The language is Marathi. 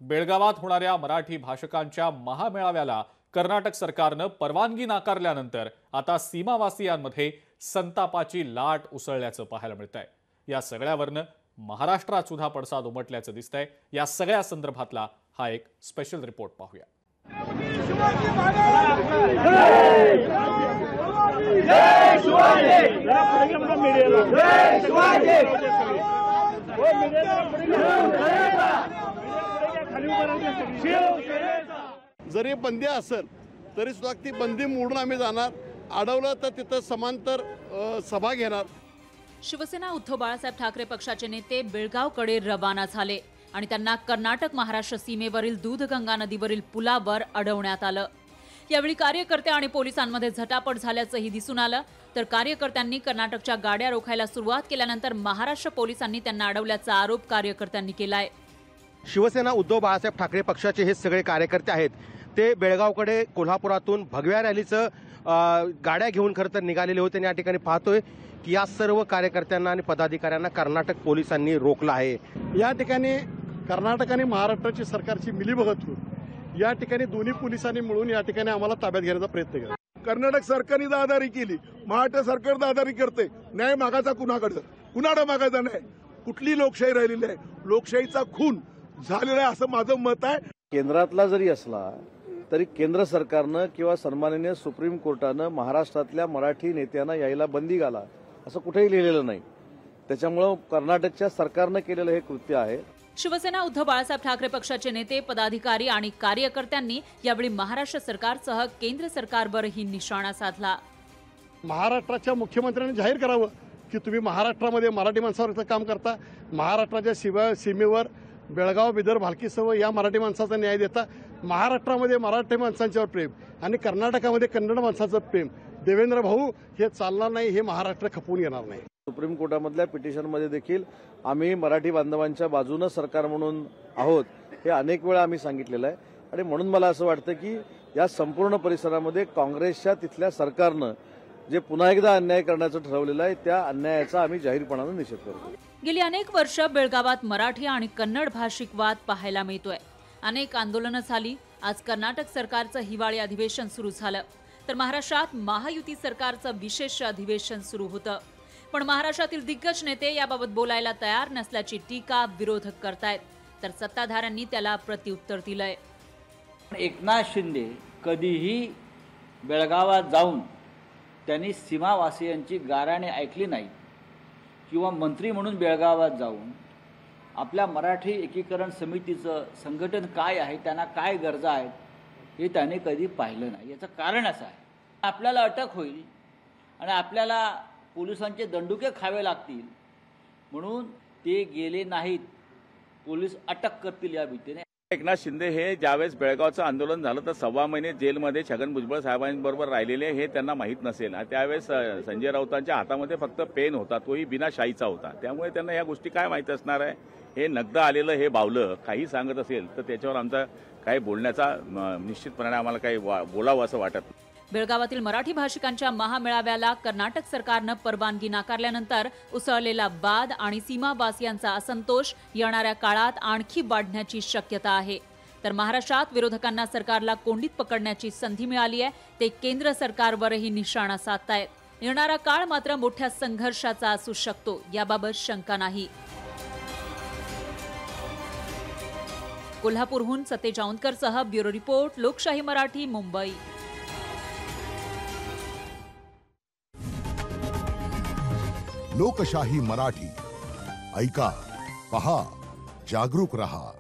बेळगावात होणाऱ्या मराठी भाषकांच्या महामेळाव्याला कर्नाटक सरकारनं परवानगी नाकारल्यानंतर आता सीमावासियांमध्ये संतापाची लाट उसळल्याचं पाहायला मिळतंय। या सगळ्यावरनं महाराष्ट्रात सुद्धा पडसाद उमटल्याचं दिसतंय। या सगळ्या संदर्भातला हा एक स्पेशल रिपोर्ट पाहूया। जरी बंदी असेल तरी सुद्धा ती बंदी मोडून आम्ही जाणार, अडवलं तर तिथं समांतर सभा घेणार। शिवसेना उद्धव बाळासाहेब ठाकरे पक्षाचे नेते बेळगावकडे रवाना झाले आणि त्यांना कर्नाटक महाराष्ट्र सीमेवरील दूधगंगा नदीवरील पुलावर अडवण्यात आलं। यावेळी कार्यकर्ते आणि पोलिसांमध्ये झटापट झाल्याचंही दिसून आलं, तर कार्यकर्त्यांनी कर्नाटकच्या गाड्या रोखायला सुरुवात केल्यानंतर महाराष्ट्र पोलिसांनी त्यांना अडवल्याचा आरोप कार्यकर्त्यांनी केलाय। शिवसेना उद्धव बाळासाहेब ठाकरे पक्षाचे हे सगळे कार्यकर्ते आहेत, ते बेळगावकडे कोल्हापुरातून भगव्या रॅलीचं गाड्या घेऊन खरं तर निघालेले होते। या ठिकाणी पाहतोय की या सर्व कार्यकर्त्यांना आणि पदाधिकाऱ्यांना कर्नाटक पोलिसांनी रोखलं आहे। या ठिकाणी कर्नाटक आणि महाराष्ट्राची सरकारची मिलीभगत होऊन या ठिकाणी दोन्ही पोलिसांनी मिळून या ठिकाणी आम्हाला ताब्यात घेण्याचा प्रयत्न केला। कर्नाटक सरकारने दादारी केली, महाराष्ट्र सरकार दादारी करते। न्याय मागायचा कुणाकडे मागायचा नाही। कुठली लोकशाही राहिलेली आहे? लोकशाहीचा खून झालेला आहे असं माझं मत आहे। केंद्रातला जरी असला तरी केंद्र सरकारनं किंवा सन्माननीय सुप्रीम कोर्टानं महाराष्ट्रातल्या मराठी नेत्यांना यायला बंदी घाला असं कुठेही लिहिलेलं नाही। त्याच्यामुळे कर्नाटकच्या सरकारनं केलेलं हे कृत्य आहे। शिवसेना उद्धव बाळासाहेब ठाकरे पक्षाचे नेते, पदाधिकारी आणि कार्यकर्त्यांनी यावेळी महाराष्ट्र सरकारसह केंद्र सरकारवरही निशाणा साधला। महाराष्ट्राच्या मुख्यमंत्र्यांनी जाहीर करावं की तुम्ही महाराष्ट्रामध्ये मराठी माणसावर काम करता, महाराष्ट्राच्या सीमेवर बेळगाव, बिदर, भालकीसह या मराठी माणसाचा न्याय देता। महाराष्ट्रामध्ये मराठी माणसांच्यावर प्रेम आणि कर्नाटकामध्ये कन्नड माणसाचं प्रेम, देवेंद्र भाऊ हे चालणार नाही, हे महाराष्ट्र खपवून येणार नाही। सुप्रीम कोर्टामधल्या पिटिशनमध्ये देखील आम्ही मराठी बांधवांच्या बाजूनं सरकार म्हणून आहोत हे अनेक वेळा आम्ही सांगितलेलं आहे। आणि म्हणून मला असं वाटतं की या संपूर्ण परिसरामध्ये काँग्रेसच्या तिथल्या सरकारनं जे पुन्हा एकदा अन्याय करण्याचं ठरवलेलं आहे त्या अन्यायाचा आम्ही जाहीरपणानं निषेध करतो। गेली अनेक वर्ष बेळगावात मराठी आणि कन्नड भाषिक वाद पाहायला मिळतोय। अनेक आंदोलनं झाली। आज कर्नाटक सरकारचं हिवाळी अधिवेशन सुरू झालं, तर महाराष्ट्रात महायुती सरकारचं विशेष अधिवेशन सुरू होतं। पण महाराष्ट्रातील दिग्गज नेते याबाबत बोलायला तयार नसल्याची टीका विरोधक करतायत, तर सत्ताधाऱ्यांनी त्याला प्रत्युत्तर दिलंय। एकनाथ शिंदे कधीही बेळगावात जाऊन त्यांनी सीमावासियांची गाऱ्हाणे ऐकली नाही किंवा मंत्री म्हणून बेळगावात जाऊन आपल्या मराठी एकीकरण समितीचं संघटन काय आहे, त्यांना काय गरजा आहेत हे त्याने कधी पाहिलं नाही। याचं कारण असं आहे, आपल्याला अटक होईल आणि आपल्याला पोलिसांचे दंडुके खावे लागतील म्हणून ते गेले नाहीत, पोलीस अटक करतील या भीतीने। एकनाथ शिंदे हे ज्यावेळेस बेळगावचं आंदोलन झालं तर 6 महिने जेलमध्ये छगन भुजबळ साहेबांबरोबर राहिलेले हे त्यांना माहीत नसेल। त्यावेळेस संजय राऊतांच्या हातामध्ये फक्त पेन होता, तोही बिना शाईचा होता। त्यामुळे त्यांना या गोष्टी काय माहीत असणार आहे? हे नगद आलेलं हे बावलं काही सांगत असेल तर त्याच्यावर आमचा काही बोलण्याचा निश्चितपणे आम्हाला काही बोलावं असं वाटत नाही। बेळगावातील मराठी भाषिकांच्या महामेळाव्याला कर्नाटक सरकारनं परवानगी नाकारल्यानंतर उसळलेला वाद आणि सीमावासियांचा असंतोष येणाऱ्या काळात आणखी वाढण्याची शक्यता आहे। तर महाराष्ट्रात विरोधकांना सरकारला कोंडीत पकडण्याची संधी मिळाली आहे, ते केंद्र सरकारवरही निशाणा साधतायत। येणारा काळ मात्र मोठ्या संघर्षाचा असू शकतो, याबाबत शंका नाही। कोल्हापूरहून सतेज औंधकरसह ब्युरो रिपोर्ट, लोकशाही मराठी, मुंबई। लोकशाही मराठी ऐका, पहा, जागरूक रहा।